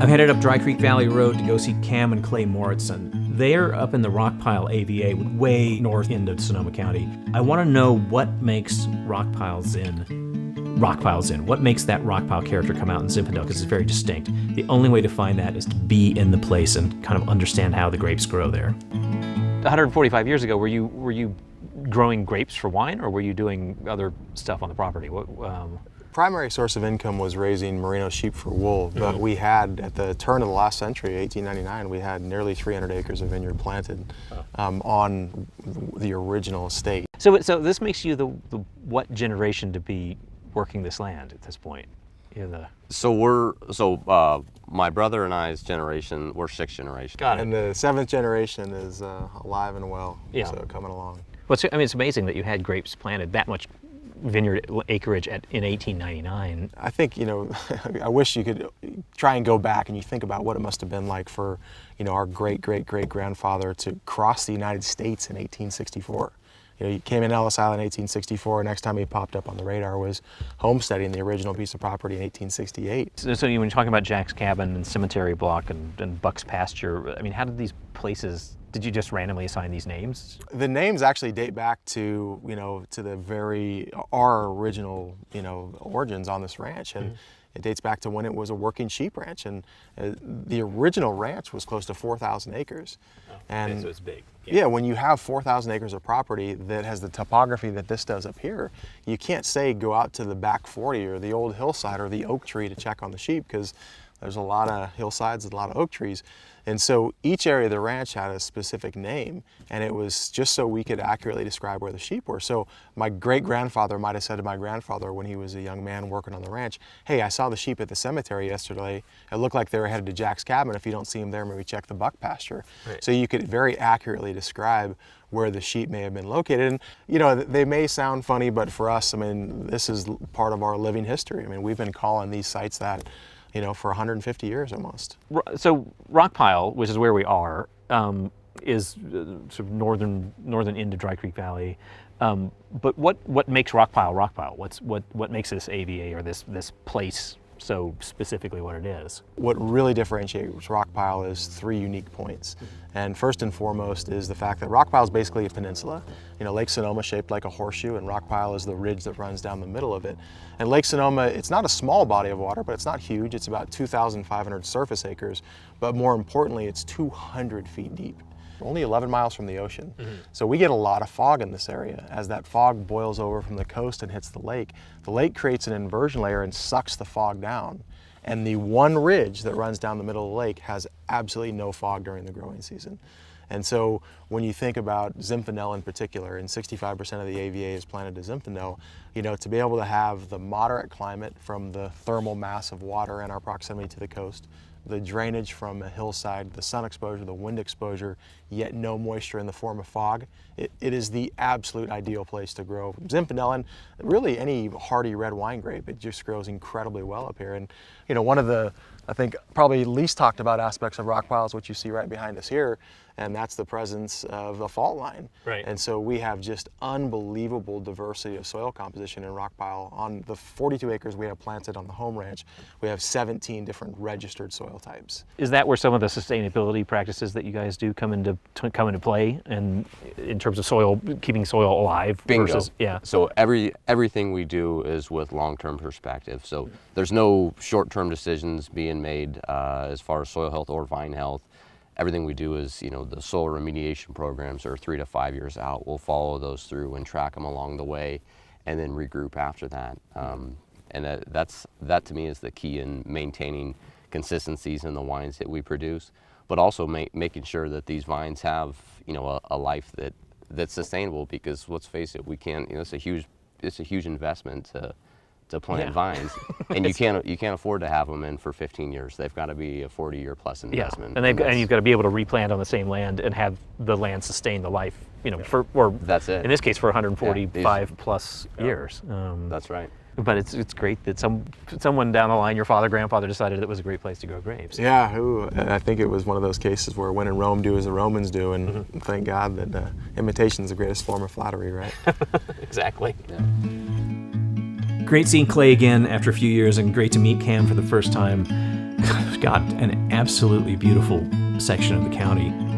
I'm headed up Dry Creek Valley Road to go see Cam and Clay Mauritson. They're up in the Rockpile AVA, way north end of Sonoma County. I want to know what makes Rockpile Zin. What makes that Rockpile character come out in Zinfandel, because it's very distinct. The only way to find that is to be in the place and kind of understand how the grapes grow there. 145 years ago, were you growing grapes for wine, or were you doing other stuff on the property? Primary source of income was raising merino sheep for wool, but we had, at the turn of the last century, 1899, we had nearly 300 acres of vineyard planted on the original estate. So this makes you the what generation to be working this land at this point? My brother and I's generation, we're sixth generation. Got it. And the seventh generation is alive and well, yeah. So coming along. Well, it's amazing that you had grapes planted, that much vineyard acreage in 1899. I think, I wish you could try and go back and you think about what it must have been like for, our great-great-great-grandfather to cross the United States in 1864. He came in Ellis Island in 1864. Next time he popped up on the radar was homesteading the original piece of property in 1868. So when you're talking about Jack's Cabin and Cemetery Block and Buck's Pasture, I mean, how did these places, did you just randomly assign these names? The names actually date back to, to our original, origins on this ranch. And it dates back to when it was a working sheep ranch. And the original ranch was close to 4,000 acres. And so it's big. Yeah, when you have 4,000 acres of property that has the topography that this does up here, you can't say go out to the back 40 or the old hillside or the oak tree to check on the sheep, because there's a lot of hillsides and a lot of oak trees. And so each area of the ranch had a specific name, and it was just so we could accurately describe where the sheep were. So my great-grandfather might have said to my grandfather when he was a young man working on the ranch, hey, I saw the sheep at the cemetery yesterday. It looked like they were headed to Jack's Cabin. If you don't see them there, maybe check the buck pasture. Right. So you could very accurately describe where the sheep may have been located. And, they may sound funny, but for us, I mean, this is part of our living history. I mean, we've been calling these sites that, for 150 years almost. So Rockpile, which is where we are, is sort of northern end of Dry Creek Valley. But what makes Rockpile? What makes this AVA or this place so specifically what it is? What really differentiates Rockpile is three unique points. And first and foremost is the fact that Rockpile is basically a peninsula. Lake Sonoma shaped like a horseshoe, and Rockpile is the ridge that runs down the middle of it. And Lake Sonoma, it's not a small body of water, but it's not huge. It's about 2,500 surface acres, but more importantly, it's 200 feet deep. Only 11 miles from the ocean. So we get a lot of fog in this area. As that fog boils over from the coast and hits the lake creates an inversion layer and sucks the fog down. And the one ridge that runs down the middle of the lake has absolutely no fog during the growing season. And so when you think about Zinfandel in particular, and 65% of the AVA is planted to Zinfandel, to be able to have the moderate climate from the thermal mass of water and our proximity to the coast, the drainage from a hillside, the sun exposure, the wind exposure, yet no moisture in the form of fog, it is the absolute ideal place to grow Zinfandel, and really any hardy red wine grape. It just grows incredibly well up here. And one of the, I think, probably least talked about aspects of Rockpile is what you see right behind us here, and that's the presence of a fault line. Right. And so we have just unbelievable diversity of soil composition in Rockpile. On the 42 acres we have planted on the home ranch, we have 17 different registered soil types. Is that where some of the sustainability practices that you guys do come into play, and in terms of soil, keeping soil alive? Bingo. Versus, yeah. So everything we do is with long-term perspective. So there's no short-term decisions being made as far as soil health or vine health. Everything we do is, the soil remediation programs are 3 to 5 years out. We'll follow those through and track them along the way, and then regroup after that. And that to me is the key in maintaining consistencies in the wines that we produce, but also making sure that these vines have, a life that's sustainable. Because let's face it, we can't. It's a huge investment to plant vines, and you can't afford to have them in for 15 years. They've got to be a 40-year plus investment. Yeah. And you've got to be able to replant on the same land and have the land sustain the life, that's it. In this case, for 145 plus years. That's right. But it's great that someone down the line, your father, grandfather, decided it was a great place to grow grapes. Yeah, I think it was one of those cases where when in Rome, do as the Romans do, and thank God that imitation is the greatest form of flattery, right? Exactly. Yeah. Great seeing Clay again after a few years, and great to meet Cam for the first time. got an absolutely beautiful section of the county.